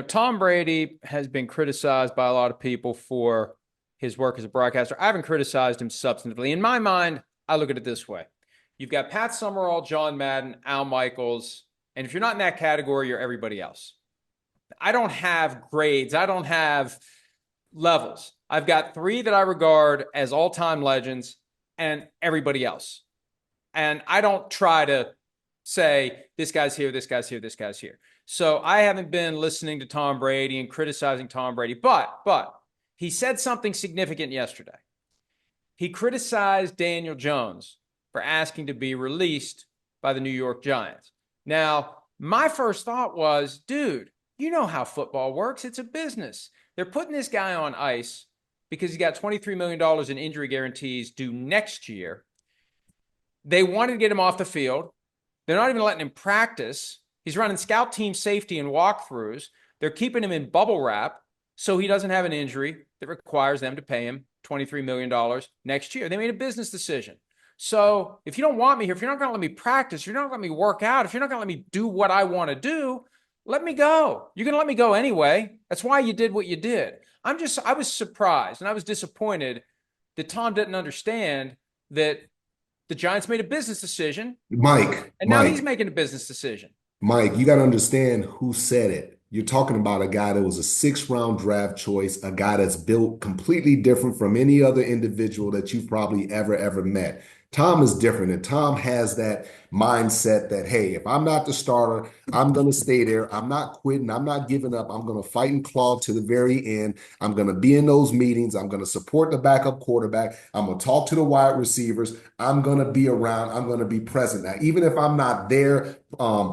Tom Brady has been criticized by a lot of people for his work as a broadcaster. I haven't criticized him substantively. In my mind, I look at it this way. You've got Pat Summerall, John Madden, Al Michaels, and if you're not in that category, you're everybody else. I don't have grades. I don't have levels. I've got three that I regard as all-time legends and everybody else. And I don't try to say this guy's here, this guy's here, this guy's here. So I haven't been listening to Tom Brady and criticizing Tom Brady, but he said something significant yesterday. He criticized Daniel Jones for asking to be released by the New York Giants. Now, my first thought was, dude, you know how football works. It's a business. They're putting this guy on ice because he got $23 million in injury guarantees due next year. They wanted to get him off the field. They're not even letting him practice. He's running scout team safety and walkthroughs. They're keeping him in bubble wrap so he doesn't have an injury that requires them to pay him $23 million next year. They made a business decision. So if you don't want me here, if you're not going to let me practice, you're not going to let me work out, if you're not going to let me do what I want to do, let me go. You're going to let me go anyway. That's why you did what you did. I was surprised and I was disappointed that Tom didn't understand that the Giants made a business decision. Mike, And now he's Mike, making a business decision. Mike, you got to understand who said it. You're talking about a guy that was a six-round draft choice, a guy that's built completely different from any other individual that you've probably ever met. Tom is different, and Tom has that mindset that, hey, if I'm not the starter, I'm going to stay there. I'm not quitting. I'm not giving up. I'm going to fight and claw to the very end. I'm going to be in those meetings. I'm going to support the backup quarterback. I'm going to talk to the wide receivers. I'm going to be around. I'm going to be present. Now, even if I'm not there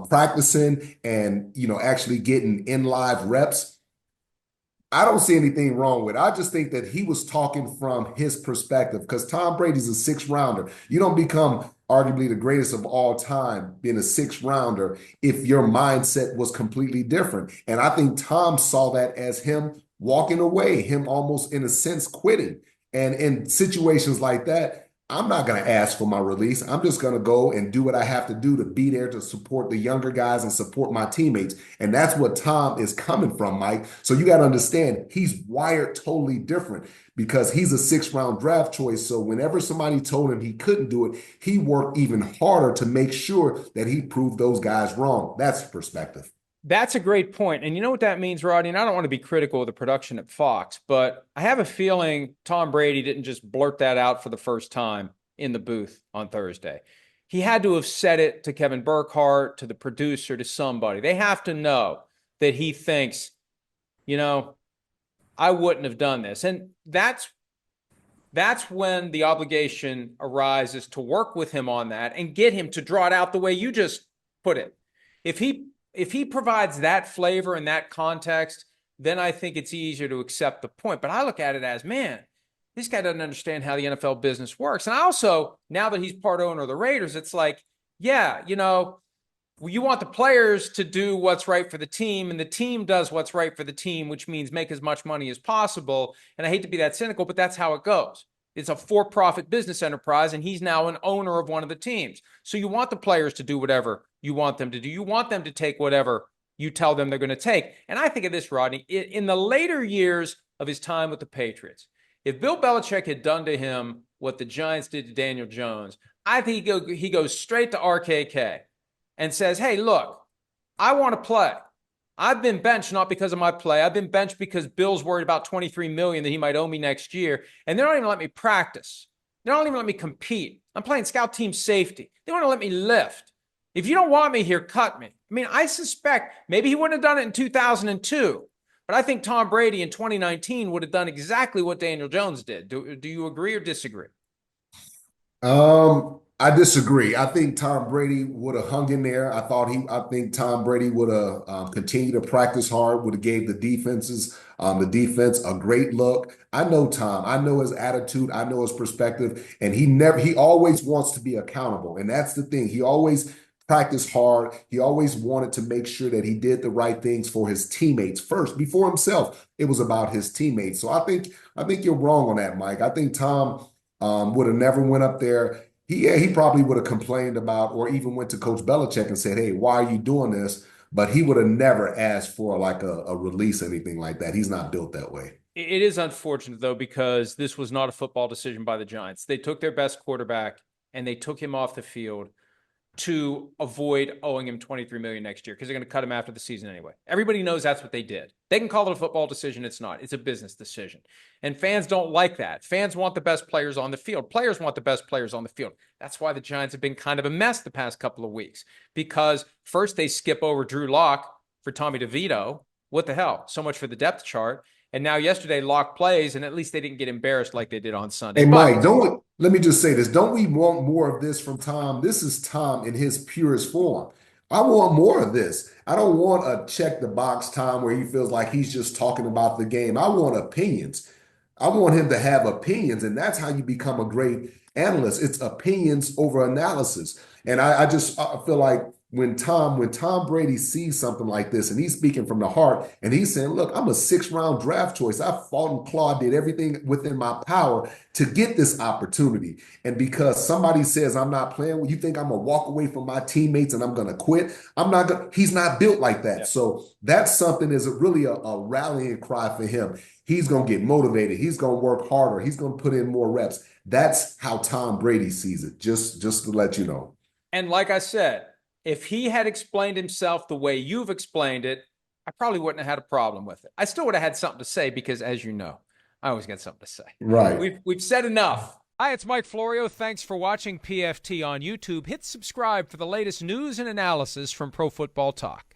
practicing and, actually getting in live reps, I don't see anything wrong with it. I just think that he was talking from his perspective because Tom Brady's a six rounder. You don't become arguably the greatest of all time being a six rounder if your mindset was completely different. And I think Tom saw that as him walking away, him almost in a sense quitting. And in situations like that, I'm not going to ask for my release. I'm just going to go and do what I have to do to be there to support the younger guys and support my teammates. And that's what Tom is coming from, Mike. So you got to understand he's wired totally different because he's a six-round draft choice. So whenever somebody told him he couldn't do it, he worked even harder to make sure that he proved those guys wrong. That's perspective. That's a great point. And you know what that means, Rodney? And I don't want to be critical of the production at Fox, but I have a feeling Tom Brady didn't just blurt that out for the first time in the booth on Thursday. He had to have said it to Kevin Burkhardt, to the producer, to somebody. They have to know that he thinks, I wouldn't have done this. And that's when the obligation arises to work with him on that and get him to draw it out the way you just put it. If he provides that flavor and that context, then I think it's easier to accept the point. But I look at it as, man, this guy doesn't understand how the NFL business works. And I also, now that he's part owner of the Raiders, it's like, yeah, you want the players to do what's right for the team, and the team does what's right for the team, which means make as much money as possible. And I hate to be that cynical, but that's how it goes. It's a for-profit business enterprise, and he's now an owner of one of the teams. So you want the players to do whatever you want them to do. You want them to take whatever you tell them they're going to take. And I think of this, Rodney, in the later years of his time with the Patriots, if Bill Belichick had done to him what the Giants did to Daniel Jones, I think he goes straight to RKK and says, hey, look, I want to play. I've been benched not because of my play. I've been benched because Bill's worried about $23 million that he might owe me next year. And they don't even let me practice. They don't even let me compete. I'm playing scout team safety. They want to let me lift. If you don't want me here, cut me. I mean, I suspect maybe he wouldn't have done it in 2002, but I think Tom Brady in 2019 would have done exactly what Daniel Jones did. Do you agree or disagree? I disagree. I think Tom Brady would have hung in there. I think Tom Brady would have continued to practice hard, would have gave the defense a great look. I know Tom. I know his attitude. I know his perspective, and he always wants to be accountable. And that's the thing. He always practiced hard. He always wanted to make sure that he did the right things for his teammates first, before himself. It was about his teammates. So I think you're wrong on that, Mike. I think Tom would have never went up there. He probably would have complained about or even went to Coach Belichick and said, hey, why are you doing this? but he would have never asked for like a release or anything like that. He's not built that way. It is unfortunate, though, because this was not a football decision by the Giants. They took their best quarterback and they took him off the field to avoid owing him $23 million next year because they're going to cut him after the season anyway. Everybody knows that's what they did. They can call it a football decision. It's not. It's a business decision. And fans don't like that. Fans want the best players on the field. Players want the best players on the field. That's why the Giants have been kind of a mess the past couple of weeks, because first they skip over Drew Lock for Tommy DeVito. What the hell? So much for the depth chart. And now yesterday, Lock plays, and at least they didn't get embarrassed like they did on Sunday. Hey, Mike, let me just say this. Don't we want more of this from Tom? This is Tom in his purest form. I want more of this. I don't want a check the box Tom where he feels like he's just talking about the game. I want opinions. I want him to have opinions, and that's how you become a great analyst. It's opinions over analysis. And I feel like when Tom Brady sees something like this and he's speaking from the heart and he's saying, look, I'm a 6th-round draft choice. I fought and clawed, did everything within my power to get this opportunity. And because somebody says I'm not playing, well, you think I'm gonna walk away from my teammates and I'm gonna quit? I'm not gonna, he's not built like that. Yeah. So that's something is really a rallying cry for him. He's gonna get motivated, he's gonna work harder, he's gonna put in more reps. That's how Tom Brady sees it, just to let you know. And like I said, if he had explained himself the way you've explained it, I probably wouldn't have had a problem with it. I still would have had something to say because, as you know, I always got something to say. Right. We've said enough. Hi, it's Mike Florio. Thanks for watching PFT on YouTube. Hit subscribe for the latest news and analysis from Pro Football Talk.